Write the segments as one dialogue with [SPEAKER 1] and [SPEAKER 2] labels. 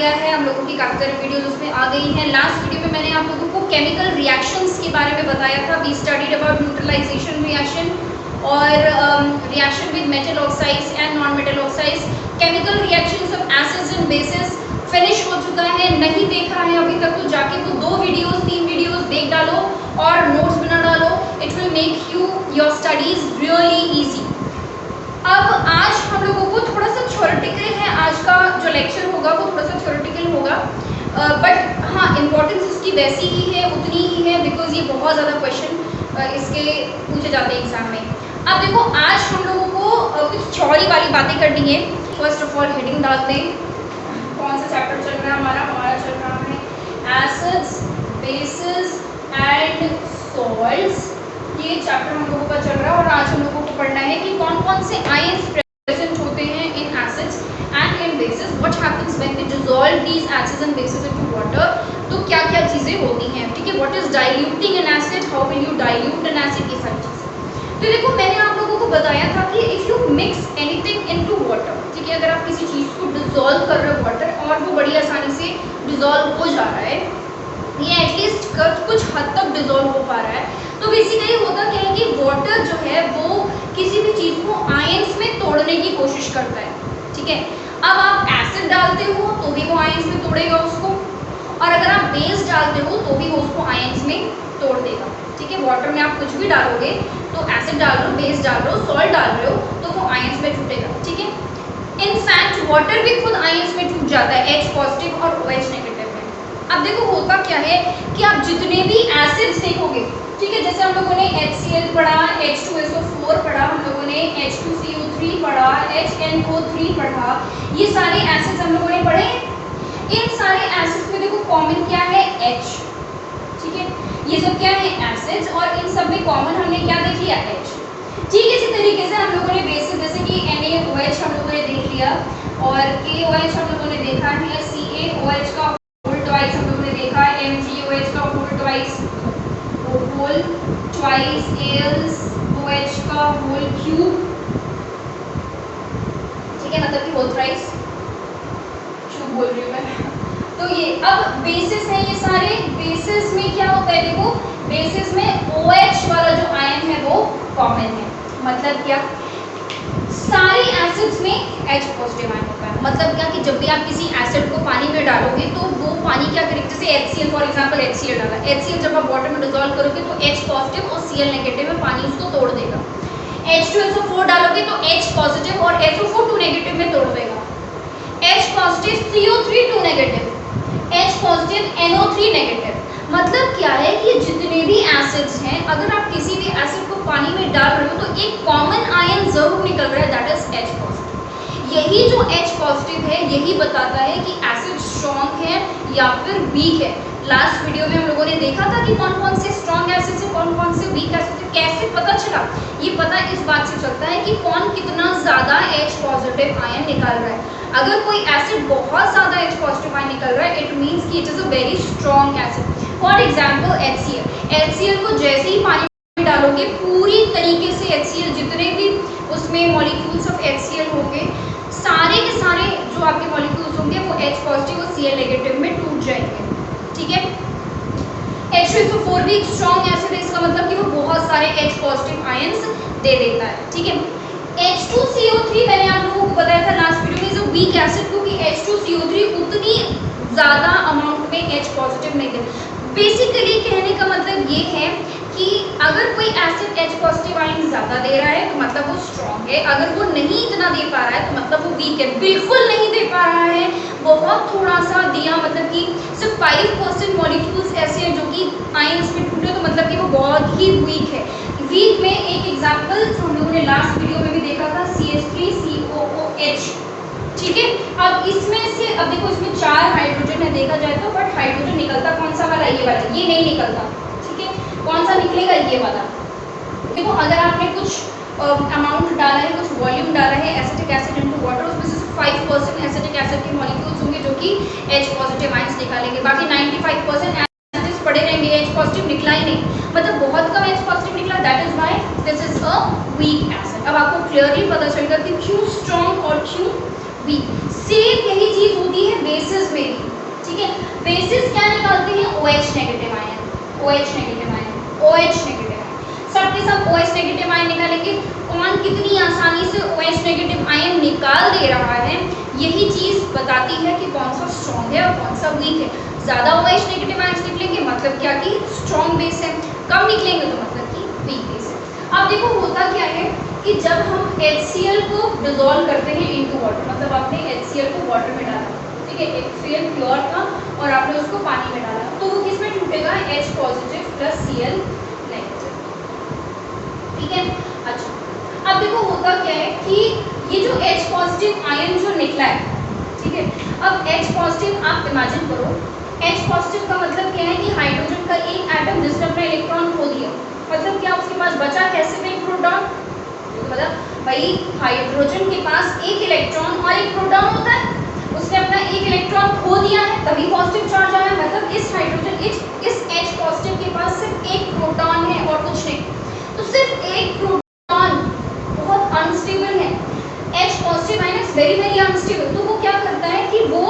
[SPEAKER 1] गया है, हम लोगों की काफ़ी सारी वीडियोज उसमें आ गई हैं। लास्ट वीडियो में मैंने आप लोगों को केमिकल रिएक्शंस के बारे में बताया था। We studied about neutralisation reaction और reaction with metal oxides and non metal oxides, chemical reactions of acids and bases finish हो चुका है। नहीं देखा है अभी तक तो जाके वो 2 वीडियोस 3 वीडियोस देख डालो और नोट्स बना डालो। It will make you your studies really easy. अब आज हम लोगों को थोड़ा सा थ्योरेटिकल है, आज का जो लेक्चर होगा वो थोड़ा सा थ्योरेटिकल होगा, बट हाँ इम्पोर्टेंस इसकी वैसी ही है, उतनी ही है, बिकॉज ये बहुत ज़्यादा क्वेश्चन इसके पूछे जाते हैं एग्जाम में। अब देखो आज हम लोगों को कुछ थ्योरी वाली बातें करनी है। फर्स्ट ऑफ ऑल हेडिंग डालते हैं, कौन सा चैप्टर चल रहा है हमारा चल रहा है एसिड्स, बेसिस एंड सॉल्ट्स। ये चैप्टर हम लोगों का चल रहा है और आज हम लोगों को पढ़ना है कि कौन कौन से आयंस प्रेजेंट होते हैं in acids and in bases, what happens when we dissolve these acids and bases into water. तो क्या क्या चीज़ें होती हैं, ठीक है। What is diluting an acid, how will you dilute an acid, ये सारी चीज़ें। तो देखो मैंने आप लोगों को बताया था कि if you mix anything into water, ठीक है, अगर आप किसी चीज़ को डिसॉल्व कर रहे हो वाटर और वो बड़ी आसानी से डिसॉल्व हो जा रहा है, ये एटलीस्ट कुछ हद तक डिसॉल्व हो पा रहा है, तो बेसिकली होता क्या है कि वाटर जो है वो किसी भी चीज़ को आयंस में तोड़ने की कोशिश करता है, ठीक है। अब आप एसिड डालते हो तो भी वो आयंस में तोड़ेगा उसको, और अगर आप बेस डालते हो तो भी वो उसको आयंस में तोड़ देगा, ठीक है। वाटर में आप कुछ भी डालोगे तो एसिड डाल रहे हो, बेस डाल रहे हो, सॉल्ट डाल रहे हो तो वो आयंस में छूटेगा, ठीक है। इनफैक्ट वाटर भी खुद आयंस में छूट जाता है, H पॉजिटिव और OH नेगेटिव में। अब देखो होता क्या है कि आप जितने भी एसिड्स देखोगे, ठीक है, जैसे हम लोगों ने HCl पढ़ा, H2SO4 पढ़ा, हम लोगों ने H2CO3 पढ़ा, HNO3 पढ़ा, ये सारे एसिड्स हम लोगों ने पढ़े। इन सारे एसिड्स में देखो कॉमन क्या है, H, ठीक है। ये सब क्या है, एसिड्स, और इन सब में कॉमन हमने क्या देख लिया, H, ठीक है। इसी तरीके से हम लोगों ने बेसिस जैसे कि NaOH हम लोगों ने देख लिया और KOH हम लोगों ने देखा है, CaOH का होल ट्वाइस हम लोगों ने देखा है, MgOH का होल ट्वाइस, AlOH का होल क्यूब, ठीक है, मतलब कि होल थ्राइस, क्यूब बोल रही हूँ मैं। तो ये अब बेसिस है, ये सारे बेसिस में क्या होता है, देखो बेसिस में OH वाला जो आयन है वो कॉमन है। मतलब क्या, सारे एसिड्स में H पॉजिटिव आयन होता है। मतलब क्या कि जब भी आप किसी एसिड को पानी में डालोगे तो वो पानी क्या करेगा, जैसे HCl फॉर एग्जांपल HCl डाला, HCl जब आप वाटर में डिसॉल्व करोगे तो H पॉजिटिव और Cl नेगेटिव में पानी उसको तोड़ देगा। H2SO4 डालोगे तो H पॉजिटिव और SO4 2 नेगेटिव में तोड़ देगा। H positive CO3 2 negative, H positive NO3 negative. मतलब क्या है कि जितने भी एसिड्स हैं, अगर आप किसी भी एसिड को पानी में डाल रहे हो तो एक कॉमन आयन जरूर निकल रहा है, दैट इज H पॉजिटिव। यही जो H पॉजिटिव है यही बताता है कि एसिड स्ट्रॉन्ग है या फिर वीक है। लास्ट वीडियो में हम लोगों ने देखा था कि कौन कौन से स्ट्रॉन्ग एसिड्स हैं, कौन कौन से वीक एसिड्स हैं। कैसे पता चला, ये पता इस बात से चलता है कि कौन कितना ज़्यादा H पॉजिटिव आयन निकाल रहा है। अगर कोई एसिड बहुत ज़्यादा H पॉजिटिव आयन निकल रहा है, इट मीन्स कि it is a very strong acid. For example HCl को जैसे ही पानी में डालोगे पूरी तरीके से HCl, जितने भी उसमें मॉलिक्यूल्स ऑफ HCl होंगे, सारे के सारे जो आपके मॉलिक्यूल्स होंगे वो H पॉजिटिव और Cl नेगेटिव में टूट जाएंगे, ठीक है। H2SO4 भी एक स्ट्रॉन्ग एसिड है, इसका मतलब कि वो बहुत सारे H पॉजिटिव आयंस दे देता है, ठीक है। H2CO3 मैंने आप लोगों को बताया था लास्ट वीडियो में, जो वीक एसिड, क्योंकि H2CO3 उतनी ज़्यादा अमाउंट में H पॉजिटिव नहीं दे। बेसिकली कहने का मतलब ये है कि अगर कोई एसिड H पॉजिटिव आयन ज़्यादा दे रहा है तो मतलब वो स्ट्रॉन्ग है, अगर वो नहीं इतना दे पा रहा है तो मतलब वो वीक है। बिल्कुल नहीं दे पा रहा है, बहुत थोड़ा सा दिया, मतलब कि सिर्फ 5% मॉलिक्यूल्स ऐसे हैं जो कि आयंस में टूटे, तो मतलब कि वो बहुत ही वीक है। वीक में एक एग्जाम्पल हम लोगों ने लास्ट वीडियो में भी देखा था, CH3COOH, ठीक है। अब इसमें से अब देखो इसमें 4 हाइड्रोजन है देखा जाए तो, बट हाइड्रोजन निकलता कौन सा वाला, ये वाला, ये नहीं निकलता, ठीक है। कौन सा निकलेगा, ये वाला। देखो अगर आपने कुछ अमाउंट डाला है, कुछ वॉल्यूम डाला है एसिटिक एसिड इनटू वाटर, उसमें से 5% एसिटिक एसिड के मॉलिक्यूल्स होंगे जो कि H पॉजिटिव आयंस निकालेंगे, बाकी 95% एसिड्स पड़े रहेंगे, H पॉजिटिव निकला ही नहीं, मतलब बहुत कम H पॉजिटिव निकला, that is why this is a weak acid. अब आपको क्लियरली पता चलेगा कि क्यों स्ट्रॉन्ग और क्यों वीक। सेम यही चीज होती है बेसिस में भी, ठीक है। बेसिस क्या निकालते हैं? OH negative ion, OH negative ion, OH negative ion, सबके सब OH नेगेटिव आयन निकालेंगे। कौन कितनी आसानी से OH नेगेटिव आयन निकाल दे रहा है, यही चीज बताती है कि कौन सा स्ट्रॉन्ग है और कौन सा वीक है। ज्यादा OH नेगेटिव आयन निकलेंगे मतलब क्या कि स्ट्रॉन्ग बेस है, कम निकलेंगे तो मतलब कि वीक बेस है। अब देखो होता क्या है कि जब हम HCl को डिसॉल्व करते हैं इनटू वाटर, मतलब आपने HCl को वाटर में डाला, ठीक है, HCl प्योर था और आपने उसको पानी में डाला, तो वो किस में टूटेगा? H positive plus Cl negative, ठीक है। अच्छा अब देखो होता क्या है कि ये जो H पॉजिटिव आयन जो निकला है, ठीक है, अब H पॉजिटिव आप इमेजिन करो, H पॉजिटिव का मतलब क्या है कि हाइड्रोजन का एक एटम जिसने अपना इलेक्ट्रॉन खो दिया, मतलब क्या उसके पास बचा कैसे में एक प्रोटॉन, मतलब भाई हाइड्रोजन के पास एक इलेक्ट्रॉन और एक प्रोटॉन होता है, उसने अपना एक इलेक्ट्रॉन खो दिया है तभी पॉजिटिव चार्ज आया, मतलब इस हाइड्रोजन इस H पॉजिटिव के पास सिर्फ एक प्रोटॉन है और कुछ नहीं, तो सिर्फ एक प्रोटॉन बहुत अनस्टेबल है, H positive minus very very unstable, तो वो क्या करता है कि वो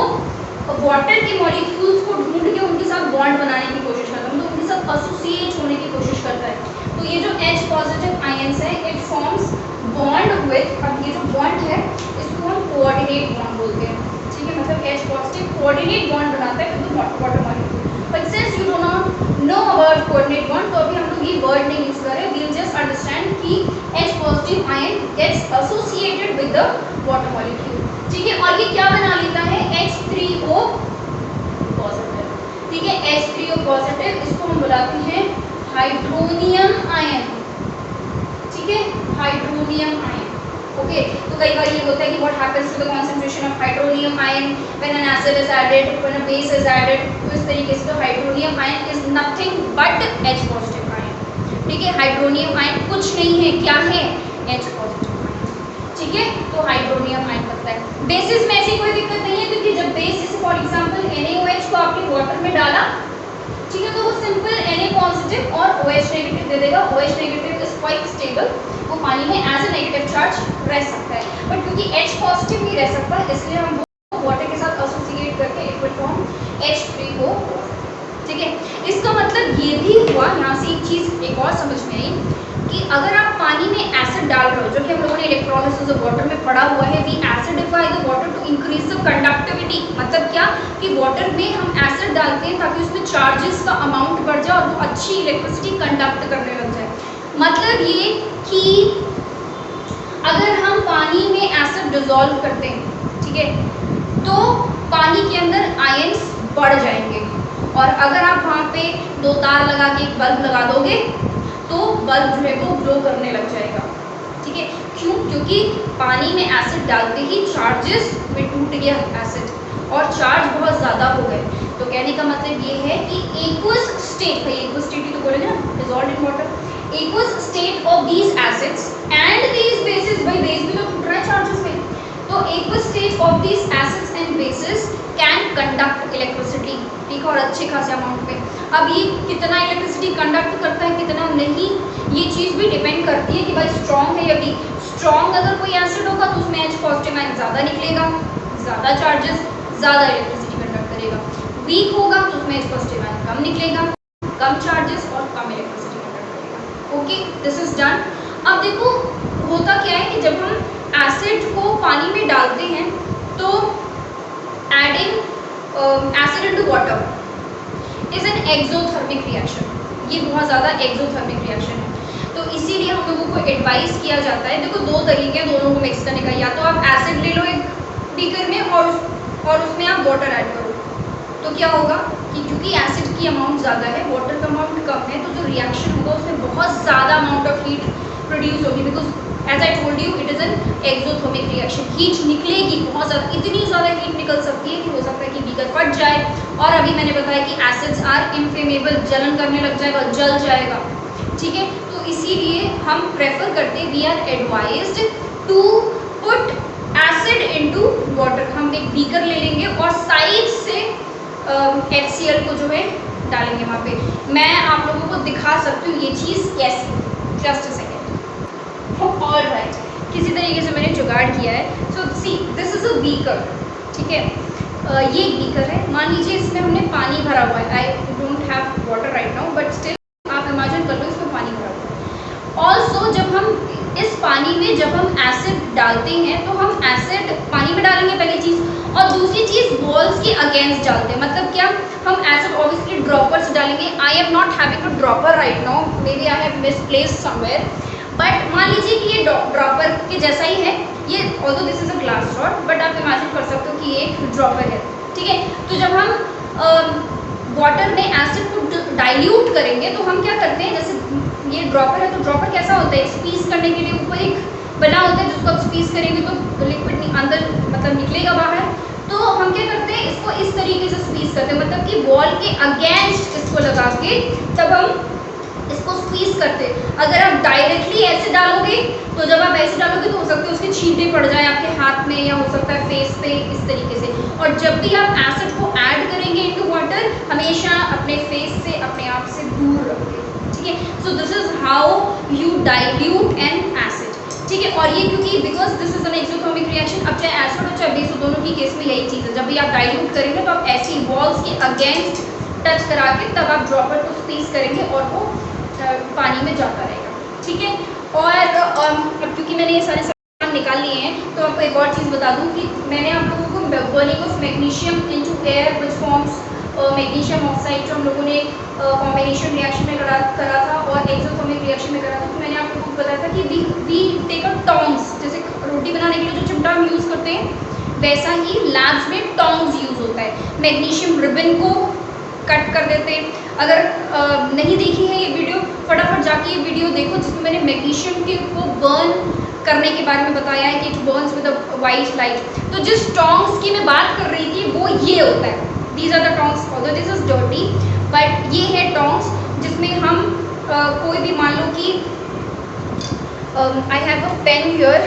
[SPEAKER 1] वाटर के मॉलिक्यूल्स को ढूंढ के उनके साथ बॉन्ड बनाने की कोशिश करता है, मतलब उनके साथ एसोसिएट होने की कोशिश करता है। तो ये जो H पॉजिटिव आयंस है इट फॉर्म्स बॉन्ड विथ, अब ये जो बॉन्ड है इसको हम कोऑर्डिनेट बॉन्ड बोलते हैं, ठीक है, मतलब H पॉजिटिव कोऑर्डिनेट बॉन्ड बनाता है with water molecule. But since you do not know about coordinate bond, तो अभी हम लोग ये वर्ड नहीं यूज कर रहे, वी विल जस्ट अंडरस्टैंड कि H positive ion gets associated with the water molecule, ठीक है, और ये क्या बना लेता है? H3O पॉजिटिव, ठीक है, H3O पॉजिटिव, इसको हम बुलाते हैं हाइड्रोनियम आयन, ठीक है, हाइड्रोनियम आयन। ओके, तो कई बार ये होता है कि what happens to the concentration of hydronium ion when an acid is added, when a base is added, तो इस तरीके से तो hydronium ion is nothing but H positive ion, ठीक है, हाइड्रोनियम आयन कुछ नहीं है, क्या है? H पॉजिटिव आयन, ठीक है, तो हाइड्रोनियम आयन बनता है। बेसिस में ऐसी कोई दिक्कत नहीं है क्योंकि जब बेस जैसे फॉर एग्जांपल NaOH को आपने वाटर में डाला, ठीक है, तो वो सिंपल Na पॉजिटिव और OH नेगेटिव दे देगा, OH negative is quite stable, वो पानी में एज अ नेगेटिव चार्ज रह सकता है, बट क्योंकि H पॉजिटिव नहीं रह सकता इसलिए हम वो वाटर के साथ एसोसिएट करके इट विल फॉर्म H3O, ठीक है। इसका मतलब ये भी हुआ, यहाँ से एक चीज एक और समझ में आई कि अगर आप पानी में एसिड डाल रहे हो, जो कि हम लोगों ने इलेक्ट्रोलिसिस ऑफ वाटर में पढ़ा हुआ है, we acidify the water to increase the conductivity, मतलब क्या कि वाटर में हम एसिड डालते हैं ताकि उसमें चार्जेस का अमाउंट बढ़ जाए और वो अच्छी इलेक्ट्रिसिटी कंडक्ट करने लग जाए। मतलब ये कि अगर हम पानी में एसिड डिसॉल्व करते हैं, ठीक है, तो पानी के अंदर आयंस बढ़ जाएंगे, और अगर आप वहाँ पे दो तार लगा के एक बल्ब लगा दोगे तो बल्ब जो है वो ग्लो करने लग जाएगा, ठीक है, क्यों? क्योंकि पानी में एसिड डालते ही चार्जेस में टूट गया एसिड और चार्ज बहुत ज़्यादा हो गए, तो कहने का मतलब ये है कि एक्वस स्टेट, एक्वस स्टेट ही तो बोलेंगे ना, dissolved in water, aqueous state of these acids and these basis, भाई बेस भी तो टूट रहा है चार्जेस में, तो aqueous state of these acids and basis can conduct electricity, ठीक है, और अच्छे खासे अमाउंट में। अब ये कितना इलेक्ट्रिसिटी कंडक्ट करता है कितना नहीं, ये चीज़ भी डिपेंड करती है कि भाई स्ट्रॉन्ग है या वीक। स्ट्रॉन्ग अगर कोई एसिड होगा तो उसमें H पॉजिटिव आयन ज़्यादा निकलेगा, ज़्यादा चार्जेस, ज़्यादा इलेक्ट्रिसिटी कंडक्ट करेगा। वीक होगा तो उसमें H पॉजिटिव आयन कम निकलेगा, कम चार्जेस और कम इलेक्ट्रिसिटी कंडक्ट करेगा। Okay, this is done. अब देखो होता क्या है कि जब हम एसिड को पानी में डालते हैं तो adding acid into water is an exothermic reaction, ये बहुत ज़्यादा एक्सोथर्मिक रिएक्शन है, तो इसीलिए हम लोगों को एडवाइस किया जाता है, देखो दो तरीके हैं दोनों को मिक्स करने का, या तो आप एसिड ले लो एक बीकर में और उसमें आप वाटर ऐड करो, तो क्या होगा कि क्योंकि एसिड की अमाउंट ज़्यादा है, वाटर का अमाउंट कम है, तो जो रिएक्शन होगा उसमें बहुत ज़्यादा अमाउंट ऑफ हीट प्रोड्यूस होगी, because as I told you it is an exothermic reaction, heat निकलेगी बहुत ज़्यादा, इतनी ज़्यादा हीट निकल सकती है कि हो सकता है कि बीकर फट जाए, और अभी मैंने बताया कि एसिड्स आर इनफ्लेमेबल, जलन करने लग जाएगा, जल जाएगा, ठीक है, तो इसीलिए हम प्रेफर करते हैं, we are advised to put acid into water, हम एक बीकर ले लेंगे और साइड से HCl को जो है डालेंगे वहाँ पे। मैं आप लोगों को दिखा सकती हूँ ये चीज़ कैसे, just a second. All right, किसी तरीके से मैंने जुगाड़ किया है। So see this is a beaker, ठीक है, ये एक बीकर है। मान लीजिए इसमें हमने पानी भरा हुआ है, I don't have water right now but still आप इमेजिन कर लो इसमें पानी भरा हुआ है। ऑल्सो जब हम इस पानी में जब हम एसिड डालते हैं तो हम एसिड पानी में डालेंगे पहली चीज़, और दूसरी चीज़ वॉल्स के अगेंस्ट डालते हैं। मतलब क्या, हम एसिड ऑब्वियसली ड्रॉपर्स डालेंगे। I am not having a dropper right now, maybe I have misplaced somewhere, but मान लीजिए कि ये ड्रॉपर के जैसा ही है ये, although this is a glass rod but आप इमेजिन कर सकते हो कि ये एक ड्रॉपर है, ठीक है। तो जब हम वाटर में एसिड को डाइल्यूट करेंगे तो हम क्या करते हैं, जैसे ये ड्रॉपर है तो ड्रॉपर कैसा होता है, स्क्वीज करने के लिए ऊपर एक बना होता है जिसको आप स्क्वीज करेंगे तो लिक्विड अंदर मतलब निकलेगा बाहर। तो हम क्या करते हैं, इसको इस तरीके से स्क्वीज करते हैं, मतलब कि वॉल के अगेंस्ट इसको लगा के तब हम इसको स्क्वीज करते हैं। अगर आप डायरेक्टली ऐसे डालोगे तो जब आप ऐसे डालोगे तो हो सकता है उसके छींटे पड़ जाए आपके हाथ में या हो सकता है फेस पे, इस तरीके से। और जब भी आप एसिड को ऐड करेंगे इनटू वाटर, हमेशा अपने फेस से अपने आप से दूर रखें, ठीक है। So this is how you dilute an acid, ठीक है। और ये क्योंकि because this is an exothermic reaction, अब चाहे एसिड हो चाहे बेस हो, दोनों की केस में यही चीज़ है। जब भी आप डाइल्यूट करेंगे तो आप ऐसी वॉल्स के अगेंस्ट टच करा के तब आप ड्रॉपर को स्क्वीज करेंगे और वो पानी में जाता रहेगा, ठीक है। और अब क्योंकि मैंने ये सारे सामान निकाल लिए हैं तो आपको एक और चीज़ बता दूं कि मैंने आप लोगों को burning of magnesium into air which forms magnesium oxide जो हम लोगों ने कॉम्बिनेशन रिएक्शन में करा था और एक्सोथर्मिक रिएक्शन में करा था। तो मैंने आप लोगों को बताया था कि वी टेक अ टोंग्स, जैसे रोटी बनाने के लिए जो चिमटा हम यूज़ करते हैं वैसा ही लैब्स में टोंग्स यूज़ होता है। मैग्नीशियम रिबन को कट कर देते हैं। अगर नहीं देखी है ये वीडियो, फटाफट जाके ये वीडियो देखो जिसमें मैंने मैग्नीशियम के को बर्न करने के बारे में बताया है कि it Burns with a white light. तो जिस टोंग्स की मैं बात कर रही थी वो ये होता है, these are the tongs, although this is dirty but ये है टोंग्स जिसमें हम कोई भी मान लो कि I have a pen here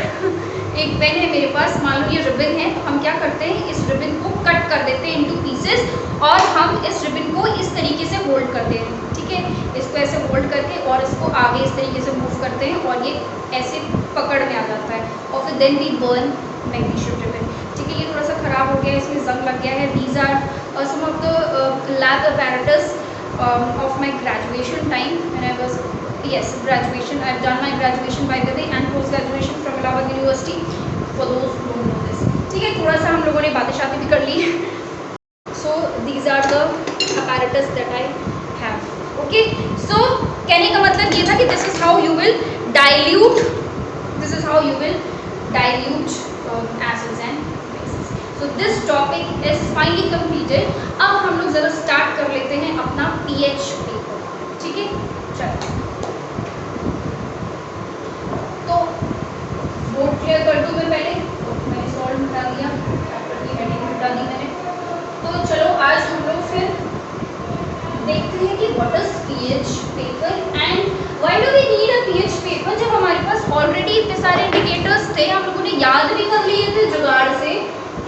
[SPEAKER 1] एक पेन है मेरे पास, मान लो ये रिबन है, तो हम क्या करते हैं इस रिबन को कट कर देते हैं इनटू पीसेस और हम इस रिबन को इस तरीके से होल्ड करते हैं, ठीक है। इसको ऐसे होल्ड करके और इसको आगे इस तरीके से मूव करते हैं और ये ऐसे पकड़ में आ जाता है और फिर then we burn magnesium ribbon, ठीक है। ये थोड़ा सा ख़राब हो गया है, इसमें जंग लग गया है। These are some of the lab apparatus of my graduation time when I was graduation. I've done my graduation by the way and post graduation from Allahabad University for those who don't know this, ठीक है। थोड़ा सा हम लोगों ने बातें शातें भी कर ली। So these are the apparatus that I have, okay। So कहने का मतलब ये था कि this is how you will dilute acids and bases. So this topic is finally completed. अब हम लोग ज़रा स्टार्ट कर लेते हैं अपना pH पेपर, ठीक है। चलो तो बोर्ड क्लियर कर दूँ मैं पहले, तो मैंने सॉल्व मिटा दिया, चैप्टर की हेडिंग मिटा दी मैंने। तो चलो आज हम लोग फिर देखते हैं कि what is pH paper and why do we need a pH paper. जब हमारे पास ऑलरेडी इतने सारे इंडिकेटर्स थे, हम लोगों ने याद भी कर लिए थे जुगाड़ से,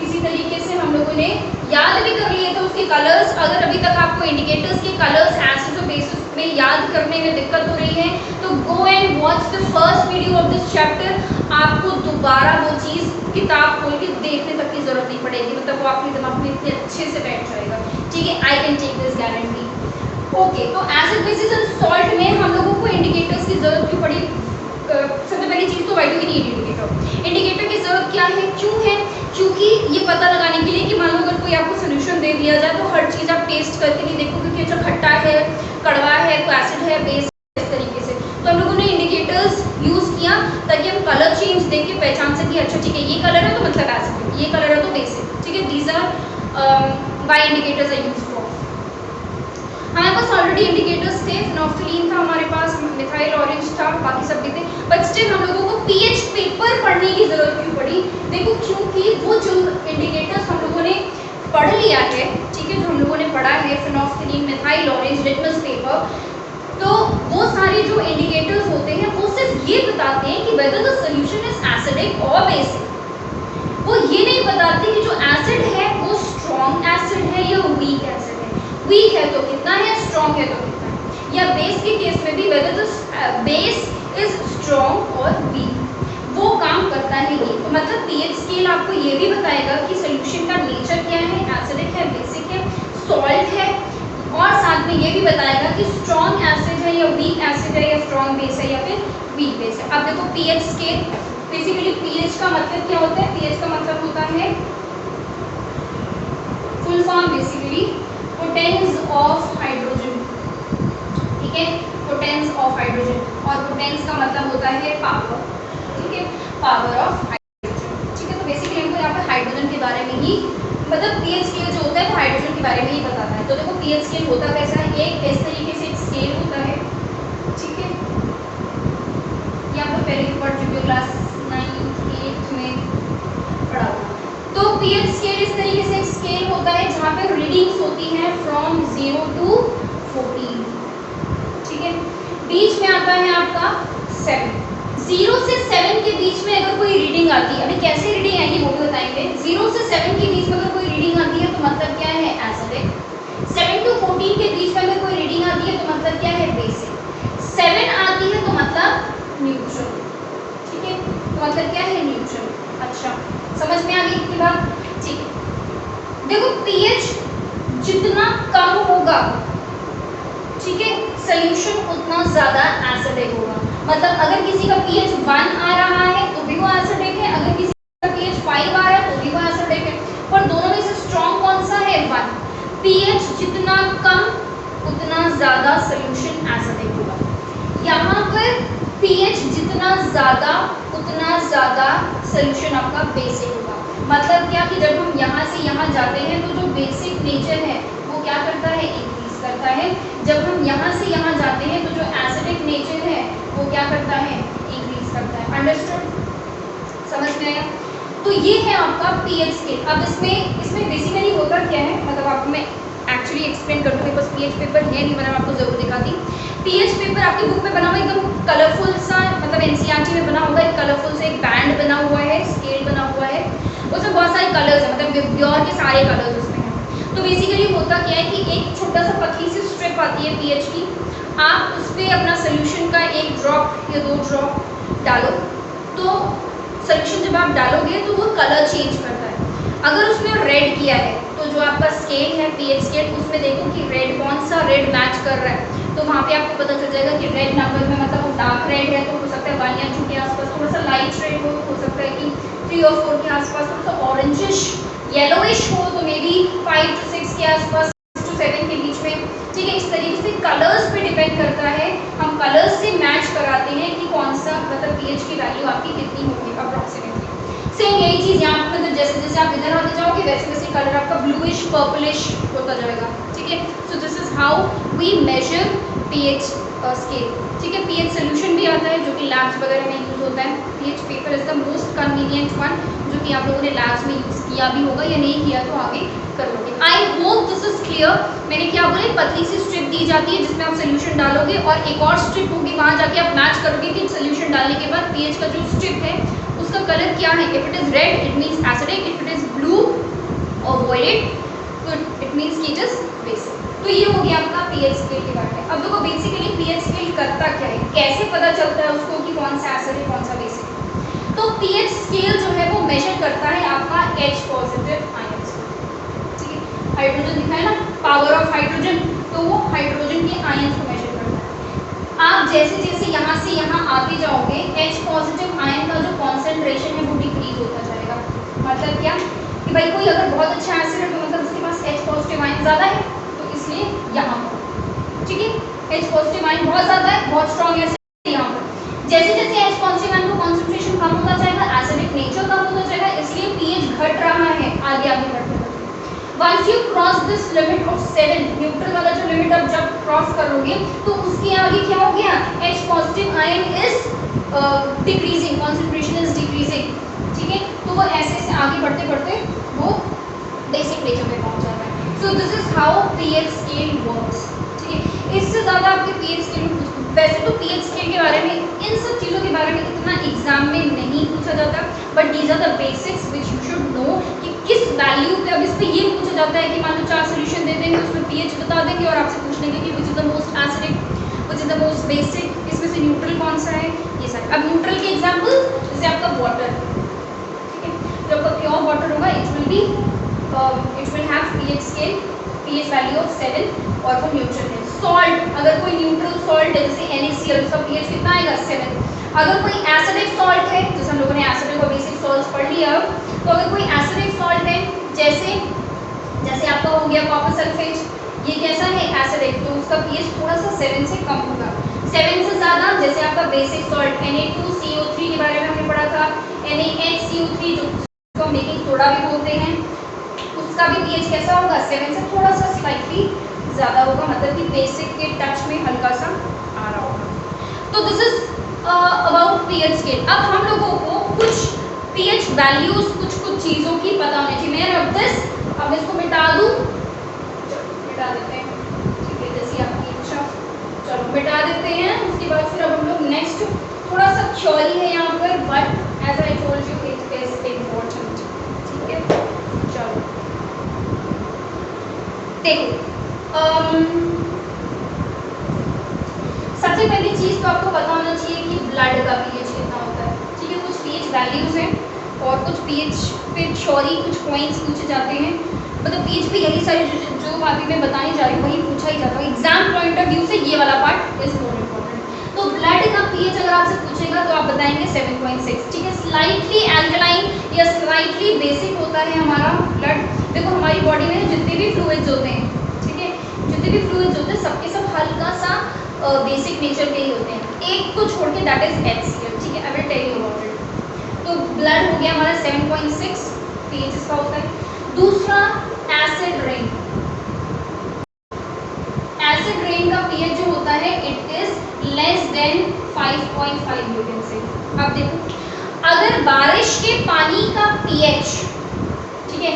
[SPEAKER 1] किसी तरीके से हम लोगों ने याद भी कर लिए थे उसके कलर्स। अगर अभी तक आपको इंडिकेटर्स के कलर्स एसिड्स और बेसिस में याद करने में दिक्कत हो रही है तो go and watch the first video of this chapter. आपको दोबारा वो चीज़ किताब खोल के देखने तक की जरूरत नहीं पड़ेगी, मतलब वो आपके दिमाग में इतने अच्छे से बैठ जाएगा, ठीक है। I can take this guarantee, okay. तो एसिड बेसिस एंड सॉल्ट में हम लोगों को इंडिकेटर्स की जरूरत क्यों पड़ी? सबसे पहली चीज़ तो why do we need indicator. Indicator की जरूरत क्या है, क्यों है? क्योंकि ये पता लगाने के लिए कि मान लो अगर कोई आपको सोल्यूशन दे दिया जाए तो हर चीज़ आप टेस्ट करके नहीं देखोगे कि अच्छा खट्टा है, कड़वा है, तो एसिड है, बेस, इस तरीके से। तो हम लोगों ने इंडिकेटर्स यूज़ किया ताकि हम कलर चेंज देख के पहचान सकें, अच्छा ठीक है ये कलर है तो मतलब एसिड है, ये कलर है तो बेस है, ठीक है। These are why indicators are used for. हमारे पास ऑलरेडी इंडिकेटर्स थे, फिनोल्फथलीन था हमारे पास, मिथाइल ऑरेंज था, बाकी सब भी थे, बट स्टिल हम लोगों को pH पेपर पढ़ने की जरूरत क्यों पड़ी? देखो क्योंकि वो जो इंडिकेटर्स हम लोगों ने पढ़ लिया है, ठीक है, जो हम लोगों ने पढ़ा है phenolphthalein, methyl orange, litmus paper, तो वो सारे जो इंडिकेटर्स होते हैं वो सिर्फ ये बताते हैं कि whether the solution is acidic और बेसिक। वो ये नहीं बताते कि जो एसिड है वो स्ट्रॉन्ग एसिड है या वीक एसिड है, वीक है तो कितना है, स्ट्रॉन्ग है तो कितना है। या बेस के केस में भी whether the base is strong और वीक, वो काम करता है ये। तो मतलब पीएच स्केल आपको ये भी बताएगा कि सोल्यूशन का नेचर क्या है, एसिडिक है, बेसिक है, सॉल्ट है, और साथ में ये भी बताएगा कि स्ट्रॉन्ग एसिड है या वीक एसिड है या स्ट्रॉन्ग बेस है या फिर वीक बेस है। अब देखो पीएच स्केल, बेसिकली पीएच का मतलब क्या होता है, पीएच का मतलब होता है full form basically potence of hydrogen, ठीक है, पोटेंस ऑफ हाइड्रोजन, और पोटेंस का मतलब होता है पावर, ठीक है, पावर ऑफ हाइड्रोजन, ठीक है। तो बेसिकली हमको यहाँ पे हाइड्रोजन के बारे में ही, मतलब पीएच स्केल जो होता है वो हाइड्रोजन के बारे में ही बताता है। तो देखो पीएच स्केल होता कैसा है, एक इस तरीके से एक स्केल होता है, ठीक है, ये आप लोग पहले भी पढ़ चुके हो, क्लास 9 8 में पढ़ा होगा। तो पीएच स्केल इस तरीके से एक स्केल होता है जहाँ पे रीडिंग्स होती हैं फ्रॉम 0 to 14, ठीक है। बीच में आता है आपका 7, 0 से 7 के बीच में अगर कोई रीडिंग आती है, अभी कैसे रीडिंग आएगी वो भी बताएंगे। 0 से 7 के बीच में अगर कोई रीडिंग आती है तो मतलब क्या है, एसिडिक। 7 to 14 के बीच में अगर कोई रीडिंग आती है तो मतलब क्या है, बेसिक। 7 आती है तो मतलब न्यूट्रल, ठीक है, तो मतलब क्या है, न्यूट्रल। अच्छा, समझ में आ गई की बात, ठीक है। देखो पीएच जितना कम होगा, ठीक है, सोल्यूशन उतना ज्यादा एसिडिक होगा। मतलब अगर किसी का पीएच 1 आ रहा है तो भी वो एसिडिक है, अगर किसी का पीएच 5 आ रहा है तो भी वो एसिडिक है, पर दोनों में से स्ट्रॉन्ग कौन सा है, 1। पीएच जितना कम उतना ज्यादा सोल्यूशन एसिडिक होगा। यहाँ पर पीएच जितना ज्यादा उतना ज्यादा सोल्यूशन आपका बेसिक होगा। मतलब क्या कि जब हम यहाँ से यहाँ जाते हैं तो जो बेसिक नेचर है वो क्या करता है, इंक्रीज करता है। जब हम यहाँ से यहाँ जाते हैं तो जो एसिडिक नेचर है वो क्या करता है, इंक्रीज करता है। अंडरस्टूड, समझ में आया। तो ये है आपका पीएच स्केल। अब इसमें बेसिकली होता क्या है, मतलब आपको मैं एक्चुअली एक्सप्लेन कर दूँ, मेरे पास पीएच पेपर है नहीं, मैंने आपको जरूर दिखाती। पीएच पेपर आपकी बुक में बना हुआ एकदम कलरफुल सा, मतलब एनसीईआरटी में बना होगा, एक कलरफुल से एक बैंड बना हुआ है, स्केल बना हुआ है, उसमें बहुत सारे कलर्स हैं, मतलब प्योर के सारे कलर्स उसमें हैं। तो बेसिकली होता क्या है कि एक छोटा सा पतली सी स्ट्रिप आती है पीएच की, आप उस पर अपना सोल्यूशन का 1 ड्रॉप या 2 ड्रॉप डालो, तो सोल्यूशन जब आप डालोगे तो वो कलर चेंज करता है। अगर उसमें रेड किया है तो जो आपका स्केल है पीएच स्केल, उसमें देखो कि रेड कौन सा रेड मैच कर रहा है, तो वहाँ पे आपको पता चल जाएगा कि रेड नंबर में मतलब वो डार्क रेड है तो हो सकता है 1 या 2 के आसपास, थोड़ा सा लाइट रेड हो सकता है कि 3 और 4 के आसपास, थोड़ा सा ऑरेंजिश येलोइश हो तो मे बी 5 to 6 के आसपास, 6 to 7 के बीच में, ठीक है। इस तरीके से कलर्स पे डिपेंड करता है, हम कलर्स से मैच कराते हैं कि कौन सा मतलब पीएच की वैल्यू आपकी कितनी होगी अप्रॉक्सीमेटली। सेम यही चीज़ यहाँ पर, मतलब जैसे जैसे आप इधर आते जाओगे वैसे वैसे कलर आपका ब्लूइश पर्पलिश होता जाएगा, ठीक है। So this is how we measure pH scale, ठीक है। पीएच सोल्यूशन भी आता है जो कि लैब्स वगैरह में यूज होता है। PH paper is the most convenient one, जो कि आप लोगों ने लैब्स में यूज किया भी होगा, या नहीं किया तो आगे कर लोगे। I hope this is clear. मैंने क्या बोले, पतली सी स्ट्रिप दी जाती है जिसमें आप सोल्यूशन डालोगे, और एक और स्ट्रिप होगी, वहाँ जाके आप मैच करोगे कि सोल्यूशन डालने के बाद पीएच का जो स्ट्रिप है उसका कलर क्या है। If it is read it means acidic, if it is blue और वॉयलेट तो इट मीन्स कि इट इज बेसिक। तो ये हो गया आपका पीएच स्केल के बारे में। अब देखो बेसिकली पीएच स्केल करता क्या है, कैसे पता चलता है उसको कि कौन सा एसिड है कौन सा बेसिक। तो पीएच स्केल जो है वो मेजर करता है आपका H पॉजिटिव आयंस, ठीक है। हाइड्रोजन दिखा है ना, पावर ऑफ हाइड्रोजन, तो वो हाइड्रोजन के आयंस को मेजर करता है। आप जैसे जैसे यहाँ से यहाँ आते जाओगे H पॉजिटिव आयन का जो कॉन्सेंट्रेशन है वो डिक्रीज होता जाएगा। मतलब क्या कि भाई कोई अगर बहुत अच्छा एसिड है तो मतलब उसके पास H पॉजिटिव आयन ज़्यादा है, तो इसलिए यहाँ पर, ठीक है, H पॉजिटिव आयन बहुत ज़्यादा है, बहुत स्ट्रॉन्ग एसिड यहाँ पर। जैसे जैसे H पॉजिटिव आयन का कॉन्सेंट्रेशन कम होता जाएगा, एसिडिक नेचर कम होता जाएगा, इसलिए पीएच घट रहा है आगे आगे बढ़ते बढ़ते। Once you cross this limit of 7, neutral वाला जो लिमिट आप जब क्रॉस करोगे तो उसके आगे क्या हो गया, H positive ion is decreasing, concentration is decreasing, ठीक है। तो वो ऐसे ऐसे आगे बढ़ते बढ़ते वो बेसिक नेचर में पहुंच जाता है। So this is how pH scale works, ठीक है। इससे ज़्यादा आपके पीएच स्केल में वैसे तो पीएच स्केल के बारे में, इन सब चीज़ों के बारे में इतना एग्जाम में नहीं पूछा जाता, but these are the basics which you should know कि किस वैल्यू पे। अब इस पर ये पूछा जाता है कि मान लो 4 सोल्यूशन दे देंगे, उसमें पीएच बता देंगे और आपसे पूछ लेंगे कि which is the most acidic, which is the most basic, इसमें से न्यूट्रल कौन सा है, ये सब। अब न्यूट्रल के एग्जाम्पल जैसे आपका वाटर, ठीक है। be it will have pH value of 7 और वो न्यूट्रल है। सॉल्ट, अगर कोई न्यूट्रल सॉल्ट है जैसे NaCl, उसका pH कितना आएगा 7। अगर कोई एसिडिक सॉल्ट है, जैसे हम लोगों ने एसिडिक और बेसिक सॉल्ट्स पढ़ लिया, तो अगर कोई एसिडिक सॉल्ट है जैसे आपका हो गया कॉपर सल्फेट, ये कैसा है एसिडिक, तो उसका pH थोड़ा सा 7 से कम होगा। 7 से ज़्यादा जैसे आपका बेसिक सॉल्ट Na2CO3 के बारे में हमने पढ़ा था, NaHCO3 जो बेकिंग सोडा भी बोलते हैं, उसका भी pH कैसा होगा 7 से थोड़ा सा स्लाइटली ज़्यादा होगा, मतलब कि बेसिक के टच में हल्का सा आ रहा होगा। तो this is about pH scale. अब हम लोगों को कुछ pH वैल्यूज कुछ चीज़ों की पता होनी चाहिए। मैं अब इसको मिटा दूँ, मिटा देते हैं, ठीक है, जैसी आपकी इच्छा। चलो मिटा देते हैं। उसके बाद फिर अब हम लोग नेक्स्ट, थोड़ा सा थ्योरी है यहाँ पर, but as I told you it is important, ठीक है। चलो देखो, सबसे पहली चीज़ तो आपको पता होना चाहिए कि ब्लड का pH कितना होता है, ठीक है। कुछ pH वैल्यूज हैं और कुछ pH पे थ्योरी, कुछ पॉइंट्स पूछे जाते हैं, मतलब pH पे यही सारी जो अभी मैं बताने जा रही हूँ वही पूछा ही जाता है। एग्जाम पॉइंट ऑफ व्यू से ये वाला पार्ट इज मोर इम्पोर्टेंट। तो ब्लड का pH अगर आपसे पूछेगा तो आप बताएंगे 7.6, ठीक है। स्लाइटली एल्कलाइन या स्लाइटली बेसिक होता है हमारा ब्लड। देखो हमारी बॉडी में जितने भी फ्लूइड्स होते हैं, ठीक है, जितने भी फ्लूइड्स होते हैं सबके सब हल्का सा बेसिक नेचर के ही होते हैं, एक को छोड़ के, दैट इज HCl, ठीक है। I will tell you about it. तो ब्लड हो गया हमारा 7.6 pH इसका होता है। दूसरा एसिड रेन, एसिड रेन का pH जो होता है it is less than 5.5 you can say. अब देखो अगर बारिश के पानी का pH, ठीक है,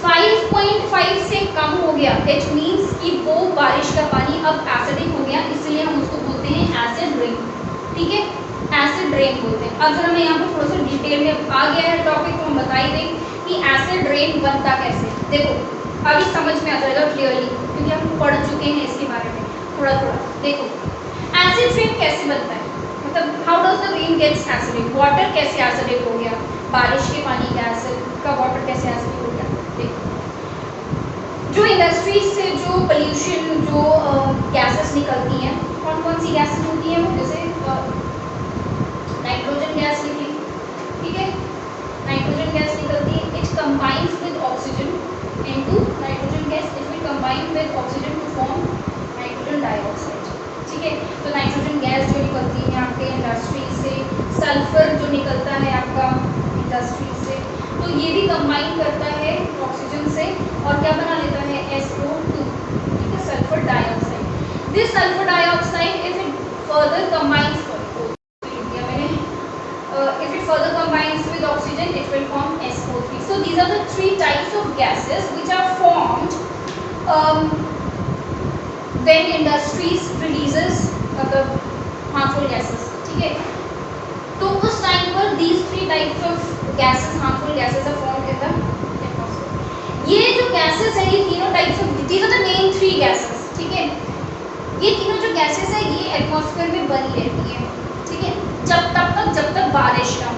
[SPEAKER 1] 5.5 से कम हो गया, इट मीन्स कि वो बारिश का पानी अब एसिडिक हो गया, इसलिए हम उसको बोलते हैं एसिड रेन, ठीक है, एसिड रेन बोलते हैं। अब जरा मैं यहाँ पर थोड़ा सा डिटेल में आ गया है टॉपिक, तो हम बता ही दें कि एसिड रेन बनता कैसे। देखो अभी समझ में आ जाएगा क्लियरली, क्योंकि हम पढ़ चुके हैं इसके बारे में थोड़ा थोड़ा। देखो एसिड रेन कैसे बनता है, मतलब how does the rain gets acidic, water कैसे एसिडिक हो गया, बारिश के पानी का एसिड का वाटर कैसे एसिडिक हो गया। देखो जो इंडस्ट्रीज से जो पोल्यूशन, जो गैसेस निकलती हैं, कौन कौन सी गैसेस होती हैं वो, जैसे नाइट्रोजन गैस निकली, ठीक है, नाइट्रोजन गैस निकलती है, it combines with oxygen into nitrogen gas, it will combine with oxygen to form nitrogen dioxide, ठीक है। तो नाइट्रोजन गैस जो निकलती है आपके इंडस्ट्रीज से, सल्फर जो निकलता है आपका इंडस्ट्रीज से, तो ये भी कंबाइन करता है ऑक्सीजन से और क्या बना लेता है SO2, ठीक है, sulphur dioxide. This sulphur dioxide if it further combines if it further combines with oxygen it will form SO3. So these are the three types of gases which are formed when industries releases harmful gases, ठीक है। तो उस time पर these three types of gases, harmful gases are formed in the atmosphere. ये जो gases है, ये तीनों types of, these are the main three gases, ठीक है। ये तीनों जो gases है ये एटमॉस्फेयर में बनी रहती है, ठीक है, जब तक बारिश ना हो।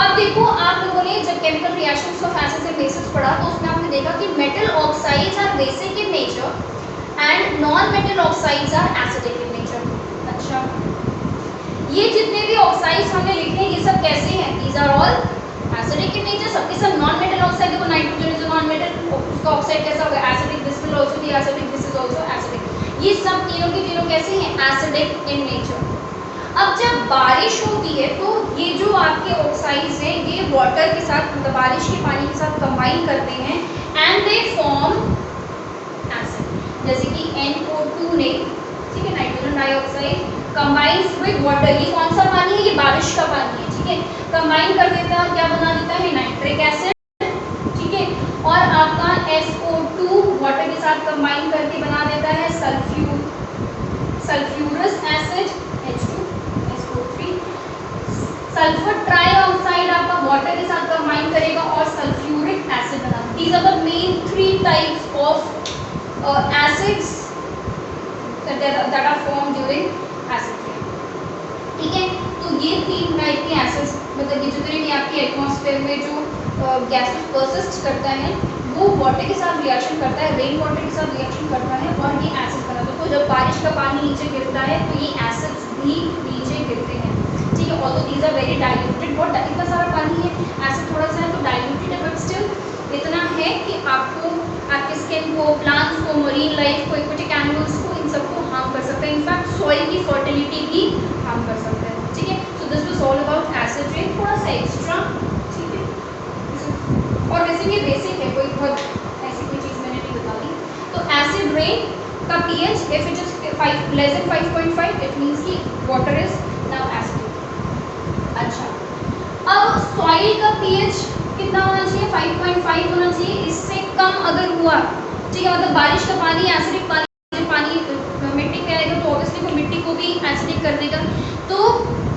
[SPEAKER 1] अब देखो आप लोगों ने जब chemical reactions of acids and bases पढ़ा तो उसमें आपने देखा कि metal oxides are basic in nature and non metal oxides are acidic in nature. अच्छा, ये जितने भी ऑक्साइड्स हमने लिखे हैं ये सब कैसे हैं, these are all acidic in nature, सबके सब नॉन मेटल ऑक्साइड। देखो nitrogen is a non metal, उसका ऑक्साइड कैसा होगा acidic, this will also be acidic, this is also acidic. ये सब तीनों के तीनों कैसे हैं एसिडिक इन नेचर। अब जब बारिश होती है तो ये जो आपके ऑक्साइड्स हैं ये वाटर के साथ, मतलब बारिश के पानी के साथ कंबाइन करते हैं एंड दे फॉर्म एसिड, जैसे कि NO2 ने, ठीक है, nitrogen dioxide combines with water, ये कौन सा पानी है, ये बारिश का पानी है, ठीक है, कंबाइन कर देता है, क्या बना देता है नाइट्रिक एसिड, ठीक है, और आपका SO2 वाटर के साथ कंबाइन करके बना देता है sulphurous acid H2SO3। Sulphur trioxide आपका वाटर के साथ कंबाइन करेगा और सल्फ्यूरिक एसिड बना। These are the main three types of acids that are form during acid rain, ठीक है। तो ये तीन टाइप के एसिड्स, मतलब ये जितने भी आपके एटमॉस्फेयर में जो गैसेस परसिस्ट करता है वो वाटर के साथ रिएक्शन करता है, रेन वाटर के साथ रिएक्शन करता है और ये एसिड बनाता है। तो जब बारिश का पानी नीचे गिरता है तो ये एसिड्स भी नीचे गिरते हैं, ठीक है। Although these are very diluted, बहुत इतना सारा पानी है, एसिड थोड़ा सा है तो डाइल्यूटेड है, बट स्टिल इतना है कि आपको, आपके स्किन को, प्लांट्स को, मरीन लाइफ को, एक्वेटिक एनिमल्स को, इन सबको हार्म कर सकते हैं। इनफैक्ट सॉइल की फर्टिलिटी भी हार्म कर सकते हैं, ठीक है। So this was all about acid rain, थोड़ा सा एक्स्ट्रा, ठीक है। और वैसे ये बेसिक है, कोई बहुत ऐसी कोई चीज़ मैंने नहीं बता दी। तो एसिड रेन का pH if it is 5 less than 5.5 it means कि वाटर इज नाउ एसिडिक। अच्छा, अब सॉइल का पीएच कितना होना चाहिए? 5.5 होना चाहिए। इससे कम अगर हुआ, ठीक है, मतलब बारिश का पानी एसिडिक पानी मिट्टी पे आएगा तो ऑब्वियसली वो मिट्टी को भी एसिडिक कर देगा। तो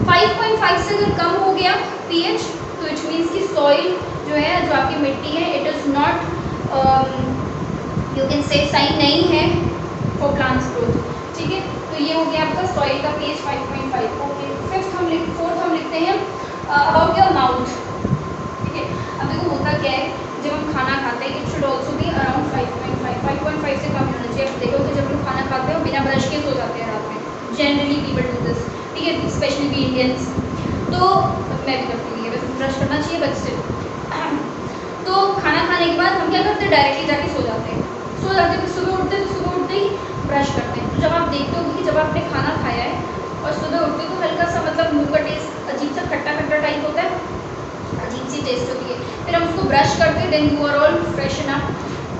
[SPEAKER 1] 5.5 से अगर कम हो गया पीएच तो इट मीन्स कि सॉइल जो है, जो आपकी मिट्टी है, it is not, you can से सही नहीं है फॉर प्लांट्स ग्रोथ, ठीक है। तो ये हो गया आपका सॉइल का पीएच 5.5। ओके, फोर्थ हम लिखते हैं अबाउट योर माउथ, ठीक है। अब देखो होता क्या है, जब हम खाना खाते हैं it should also be around 5.5 से कम होना चाहिए। अब देखो कि जब हम खाना खाते हैं बिना ब्रश के सो जाते हैं रात में, जनरली पीपल डू दिस, ठीक है, स्पेशली वी इंडियंस। तो मैं भी करती हूँ, वैसे ब्रश करना चाहिए बट स्टिल। तो खाना खाने के बाद हम क्या करते हैं, डायरेक्टली जाके सो जाते हैं, फिर सुबह उठते हैं तो सुबह उठते ही ब्रश करते हैं। तो जब आप देखते हो कि जब आपने खाना खाया है और सुबह उठते तो हल्का सा मतलब मुंह का टेस्ट अजीब सा खट्टा खट्टा टाइप होता है, अजीब सी टेस्ट होती है, फिर हम उसको ब्रश करते हैं, then you are all freshen up.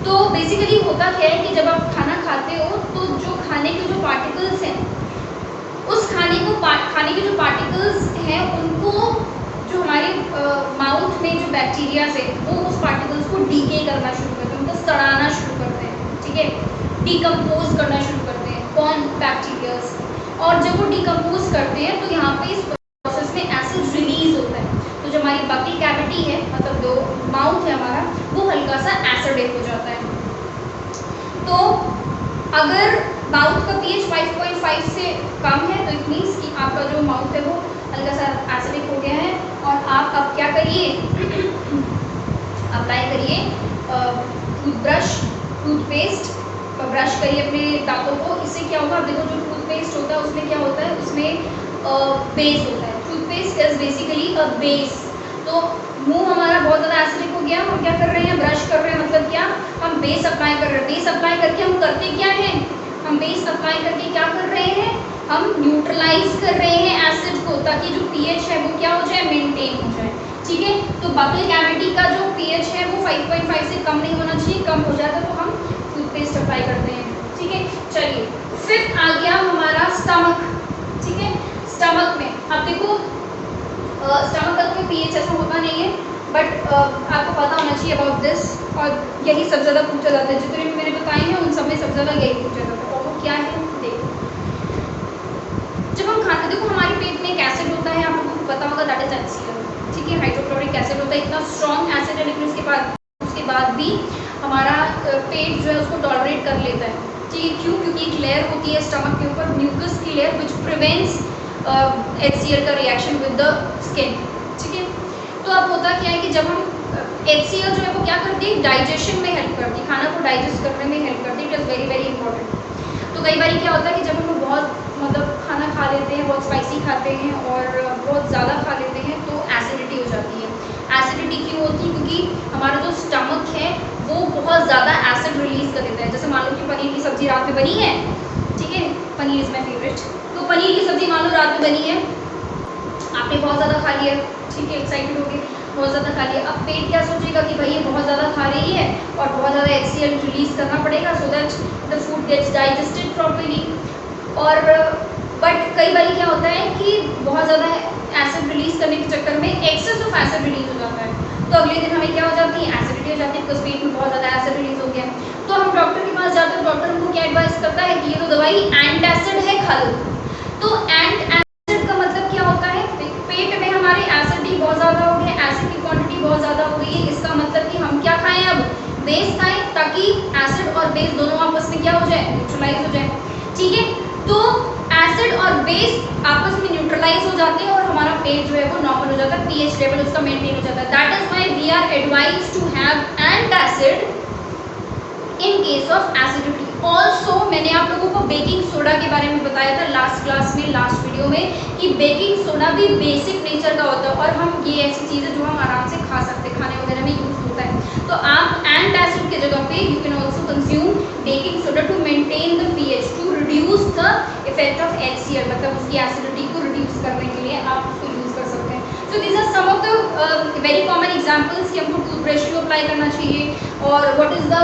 [SPEAKER 1] तो बेसिकली होता क्या है कि जब आप खाना खाते हो तो जो खाने के जो पार्टिकल्स हैं, उस खाने के जो पार्टिकल्स हैं उनको, जो हमारे माउथ में जो बैक्टीरिया है वो उस पार्टिकल्स को डीके करना शुरू करते हैं, उनको सड़ाना शुरू करते हैं, ठीक है, डिकम्पोज करना शुरू करते हैं, कौन? बैक्टीरियाज। और जब वो डिकम्पोज करते हैं तो यहाँ पे इस प्रोसेस में एसिड रिलीज होता है। तो जो हमारी बकल कैविटी है, मतलब जो माउथ है हमारा, वो हल्का सा एसिडिक हो जाता है। तो अगर माउथ का पीएच 5.5 से कम है तो इट मीन्स कि आपका जो माउथ है वो हल्का सा एसिडिक हो गया है। और आप अब क्या करिए, अप्लाई करिए टूथब्रश, टूथपेस्ट, ब्रश करिए अपने दांतों को। इससे क्या होगा, आप देखो जो टूथपेस्ट होता है उसमें क्या होता है, उसमें बेस होता है। Toothpaste is basically a base. तो मुंह हमारा बहुत ज़्यादा एसिडिक हो गया, हम क्या कर रहे हैं, ब्रश कर रहे हैं, मतलब क्या, हम बेस अप्लाई कर रहे हैं। बेस अप्लाई करके हम करते क्या हैं, हम बेस अप्लाई करके क्या कर रहे हैं, हम न्यूट्रलाइज कर रहे हैं एसिड को, ताकि जो पीएच है वो क्या हो जाए, मेंटेन हो जाए, ठीक है। तो बकल कैविटी का जो पीएच है वो 5.5 से कम नहीं होना चाहिए, कम हो जाता तो हम टूथपेस्ट अप्लाई करते हैं, ठीक है। चलिए, फिफ्थ आ गया हमारा स्टमक, ठीक है। स्टमक में अब देखो, स्टमक का कोई पीएच ऐसा होता नहीं है, बट आपको पता होना चाहिए अबाउट दिस, और यही सबसे ज़्यादा पूछा जाता है। जितने भी मैंने बताए हैं उन सब में सबसे ज़्यादा यही पूछा जाता है। और वो क्या है, देखो, जब हम खाते, देखो हमारे पेट में एक एसिड होता है, आप लोगों को पता होगा, दैट इज HCl, ठीक है, हाइड्रोक्लोरिक एसिड होता है। इतना स्ट्रॉन्ग एसिड है, लेकिन उसके बाद भी हमारा पेट जो है उसको टॉलरेट कर लेता है, ठीक है। क्यों? क्योंकि एक लेयर होती है स्टमक के ऊपर, म्यूकस की लेयर, विच प्रिवेंट्स HCl का रिएक्शन विद द स्किन, ठीक है। तो अब होता क्या है कि जब हम HCl जो है वो क्या करती है, डाइजेशन में हेल्प करती है, खाना को डाइजेस्ट करने में हेल्प करती है। It is very very important. तो कई बार क्या होता है कि जब हम लोग बहुत मतलब खाना खा लेते हैं, बहुत स्पाइसी खाते हैं और बहुत ज़्यादा खा लेते हैं तो एसिडिटी हो जाती है। एसिडिटी क्यों होती है? क्योंकि हमारा जो स्टमक है वो बहुत ज़्यादा एसिड रिलीज कर देता है। जैसे मान लो कि पनीर की सब्ज़ी रात में बनी है, ठीक है, पनीर इज़ माई फेवरेट। तो पनीर की सब्ज़ी मान लो रात में बनी है, आपने बहुत ज़्यादा खा लिया, ठीक है, एक्साइटेड हो गए, बहुत ज़्यादा खा लिया। अब पेट क्या सोचेगा कि भाई ये बहुत ज़्यादा खा रही है और बहुत ज़्यादा HCl रिलीज करना पड़ेगा so that the food gets digested properly. और बट कई बार क्या होता है कि बहुत ज़्यादा एसिड रिलीज करने के चक्कर में एक्सेस ऑफ एसिड रिलीज हो जाता है, तो अगले दिन हमें क्या हो जाती है, एसिडिटी हो जाती है, बिकॉज पेट में बहुत ज़्यादा एसिड रिलीज हो गया। तो हम डॉक्टर के पास जाते हैं, डॉक्टर हमको क्या एडवाइस करता है कि ये तो दवाई एंटासिड है, खा लो। तो एंटासिड का मतलब क्या होता है, पेट में हमारे एसिडिटी बहुत ज़्यादा हो गया, एसिड की क्वांटिटी बहुत ज़्यादा हो गई है। इसका मतलब कि हम क्या खाएं, अब बेस खाएं, ताकि एसिड और बेस दोनों आपस में क्या हो जाए, न्यूट्रलाइज हो जाए, ठीक है। तो एसिड और बेस आपस में न्यूट्रलाइज हो जाते हैं और हमारा पेट जो है वो नॉर्मल हो जाता है, पीएच लेवल उसका मेंटेन हो जाता है। That is why we we are advise to have antacid in case of acidity. Also मैंने आप लोगों को बेकिंग सोडा के बारे में बताया था लास्ट क्लास में, लास्ट वीडियो में, कि बेकिंग सोडा भी बेसिक नेचर का होता है और हम ये ऐसी चीज़ है जो हम आराम से खा सकते हैं, खाने वगैरह में यूज होता है। तो आप एंटासिड के जगह पे you can also consume baking soda to maintain the pH, to reduce the effect of HCl, मतलब उसकी एसिडिटी को रिड्यूस करने के लिए आप उसको यूज कर सकते हैं। So these are some of the very common examples कि हमको टूथब्रश को अप्लाई करना चाहिए, और what is the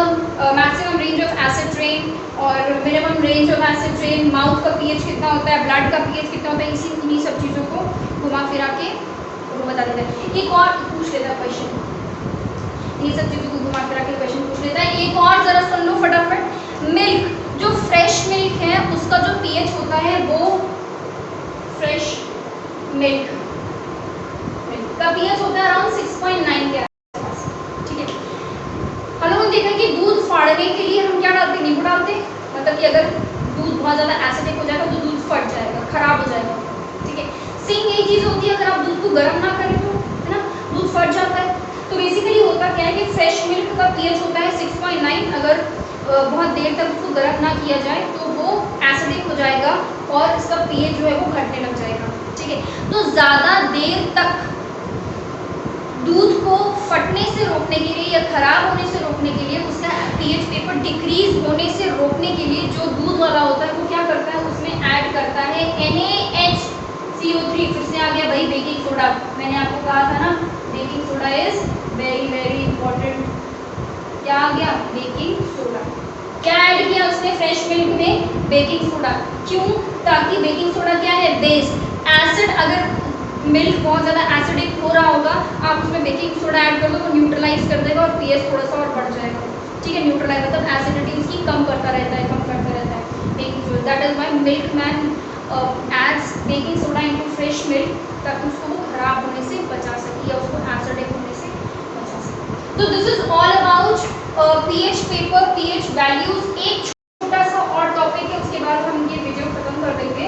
[SPEAKER 1] maximum range of acid rain और minimum range of acid rain, mouth का पीएच कितना होता है, ब्लड का पीएच कितना होता है, इन्हीं सब चीज़ों को घुमा फिरा के वो बता देता है। एक और पूछ लेता है क्वेश्चन, ये सब चीज़ों को घुमा फिरा के क्वेश्चन पूछ लेता है। एक और जरा सुन लो फटाफट। मिल्क, जो फ्रेश मिल्क है उसका जो पीएच होता है वो फ्रेश मिल्क का पीएच होता है अराउंड 6.9 के आसपास, ठीक है। हम लोगों ने देखा कि दूध फाड़ने के लिए हम क्या डालते हैं, नींबू डालते हैं, मतलब कि अगर दूध बहुत ज़्यादा एसिडिक हो जाएगा तो दूध फट जाएगा, खराब हो जाएगा, ठीक है। सेम यही चीज़ होती है अगर आप दूध को गर्म ना करें तो, है ना, दूध फट जाता है। तो बेसिकली होता क्या है कि फ्रेश मिल्क का पीएच होता है 6.9, अगर बहुत देर तक उसको गर्म ना किया जाए तो वो एसिडिक हो जाएगा और इसका पीएच जो है वो घटने लग जाएगा, ठीक है। तो ज़्यादा देर तक दूध को फटने से रोकने के लिए या खराब होने से रोकने के लिए, उसका पीएच पेपर डिक्रीज होने से रोकने के लिए जो दूध वाला होता है वो क्या करता है, उसमें ऐड करता है NaHCO3। फिर से आ गया भाई बेकिंग सोडा, मैंने आपको कहा था ना baking soda is very very important. क्या आ गया, बेकिंग सोडा। क्या ऐड किया उसने फ्रेश मिल्क में, बेकिंग सोडा। क्यों, ताकि बेकिंग सोडा क्या है, बेस एसिड, अगर मिल्क बहुत ज़्यादा एसिडिक हो रहा होगा आप उसमें बेकिंग सोडा ऐड कर दो, वो न्यूट्रलाइज कर देगा और पीएच थोड़ा सा और बढ़ जाएगा, ठीक है। न्यूट्रलाइज मतलब एसिडिटी उसकी कम करता रहता है, कम करता रहता है baking soda. That is why milk man adds baking soda into fresh milk, ताकि उसको वो खराब होने से बचा सके या उसको एसिडिक होने से बचा सके। तो this is all about pH paper, pH values. एक छोटा सा और टॉपिक है, उसके बाद हम ये वीडियो खत्म कर देंगे,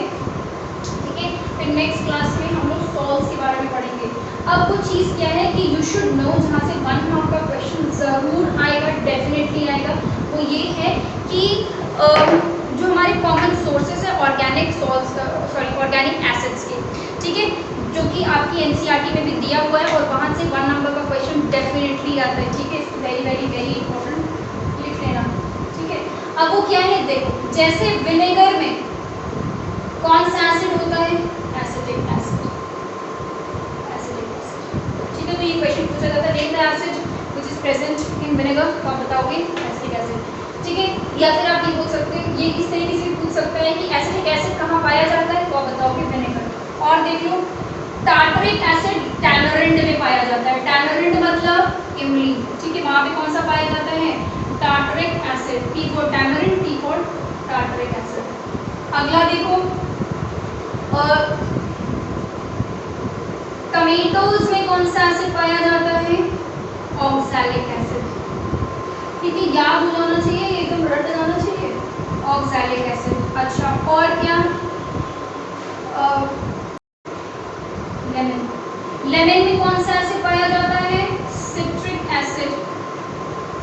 [SPEAKER 1] ठीक है। फिर नेक्स्ट क्लास में हम लोग सॉल्व्स के बारे में पढ़ेंगे। अब वो चीज़ क्या है कि यू शुड नो, जहाँ से 1 मार्क का क्वेश्चन ज़रूर आएगा, डेफिनेटली आएगा, वो ये है कि जो हमारे कॉमन सोर्सेज है ऑर्गेनिक सॉल्ट्स, ऑर्गेनिक एसिड्स के, ठीक है, जो कि आपकी NCERT में भी दिया हुआ है और वहाँ से 1 नंबर का क्वेश्चन डेफिनेटली आता है, ठीक है। इसको वेरी वेरी वेरी इंपॉर्टेंट लिख लेना, ठीक है। अब वो क्या है, देखो जैसे विनेगर में कौन सा एसिड होता है, एसिटिक एसिड, ठीक है। तो ये क्वेश्चन पूछा जाता है, name the acid which is present in vinegar, तो आप बताओगे एसिटिक एसिड, ठीक है। या फिर आप ये बोल सकते हैं, ये इस तरीके से पूछ सकता है कि एसिटिक एसिड कहाँ पाया जाता है, तो आप बताओगे विनेगर। और देख लो, टार्टरिक एसिड टैमरिंड में पाया जाता है, टैमरिंड मतलब इमली, ठीक है, वहाँ पे कौन सा पाया जाता है, tartaric acid, T for tamarind, T for tartaric acid. अगला देखो, टमेटोज में कौन सा एसिड पाया जाता है, ऑक्सैलिक एसिड, ठीक है, याद हो जाना चाहिए, एकदम रट जाना चाहिए, ऑक्सैलिक एसिड। अच्छा, और क्या, लेमन, लेमन में कौन सा एसिड पाया जाता है, सिट्रिक एसिड,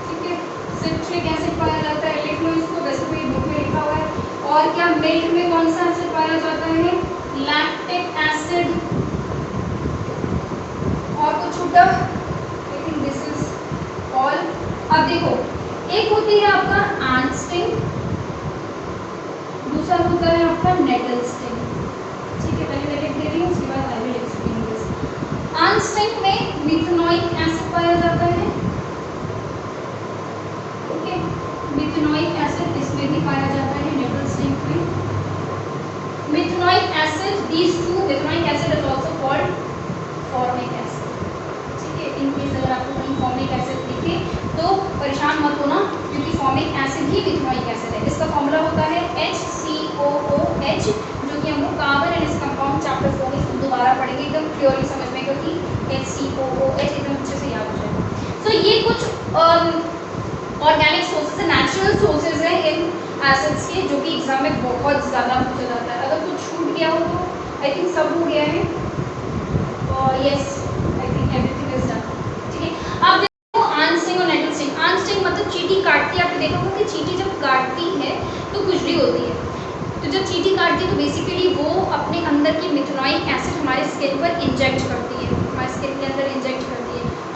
[SPEAKER 1] ठीक है, सिट्रिक एसिड पाया जाता है, लिख लो इसको, वैसे कोई बुक में लिखा हुआ है। और क्या, मिल्क में कौन सा एसिड पाया जाता है, लैक्टिक एसिड। और कुछ छूटा, I think this is all. अब देखो, एक होती है आपका आंट स्टिंग, दूसरा होता है आपका नेटल स्टिंग, ठीक है। पहले मैं लिख दे रही हूँ, उसके बाद I will explain this. Ant sting में मिथेनोइक एसिड पाया जाता है, ओके, मिथेनोइक एसिड इसमें भी पाया जाता है, नेटल स्टिंग में। Methanoic acid, these two methanoic acid is also called formic acid, ठीक है। इन केस अगर आपको कहीं फॉर्मिक एसिड दिखे तो परेशान मत होना, क्योंकि फॉर्मिक एसिड ही मिथेनोइक एसिड है। इसका फॉर्मूला होता है HCOOH, जो कि हम लोग कार्बन एंड इस कंपाउंड चैप्टर 4 में इसको दोबारा पढ़ेंगे, एकदम क्लियरली समझ में, क्योंकि HCOOH एकदम अच्छे से याद हो जाएगा। सो ये कुछ ऑर्गेनिक सोर्सेज, नेचुरल सोर्सेज हैं इन एसिड्स के, जो कि एग्जाम में बहुत ज़्यादा पूछा जाता है। अगर कुछ छूट गया हो तो आई थिंक सब हो गया है, और yes I think everything is done, ठीक है।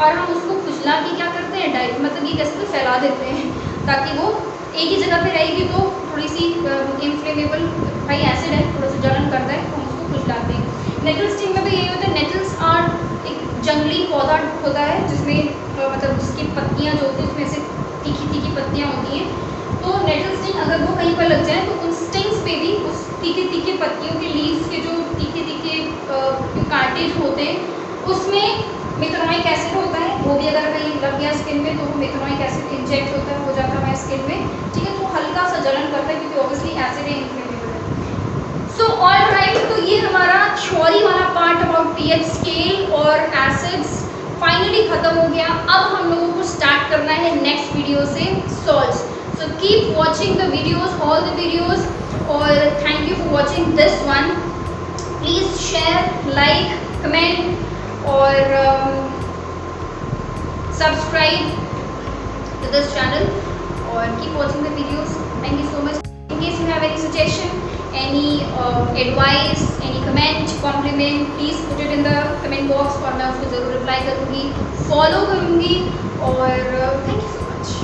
[SPEAKER 1] और हम उसको खुजला के क्या करते हैं, डाइट मतलब ये कैसे तो फैला देते हैं ताकि वो एक ही जगह पे रहेगी तो थोड़ी सी इन्फ्लेमेबल भाई एसिड है, थोड़ा सा जलन करता है तो हम उसको खुजलाते हैं। नेटल स्टिंग में भी यही होता है। नेटल्स आर एक जंगली पौधा होता है जिसमें मतलब जिसकी पत्तियाँ जो होती हैं उसमें से तीखी तीखी पत्तियाँ होती हैं। तो नेटल स्टिंग अगर वो कहीं पर लग जाए तो उन स्टिंग्स पे भी उस तीखे तीखे पत्तियों के लीव्स के जो तीखे तीखे कार्टेज होते हैं उसमें मेथनोइक एसिड होता है, वो भी अगर कहीं लग गया स्किन में तो वो मेथनोइक एसिड इंजेक्ट होता है, हो जाता है हमारे स्किन में, ठीक है। तो हल्का सा जलन करता है क्योंकि ऑब्वियसली एसिड है, इन्फ्लेमेबल है। सो ऑल राइट, तो ये हमारा थ्योरी वाला पार्ट अबाउट पीएच स्केल और एसिड्स फाइनली खत्म हो गया। अब हम लोगों को स्टार्ट करना है नेक्स्ट वीडियो से salts. So keep watching the videos, all the videos, or thank you for watching this one. Please share, like, comment, or subscribe to this channel, or keep watching the videos. Thank you so much. In case you have any suggestion, any advice, any comment, compliment, please put it in the comment box और मैं उसको ज़रूर reply करूँगी, follow करूँगी और thank you so much.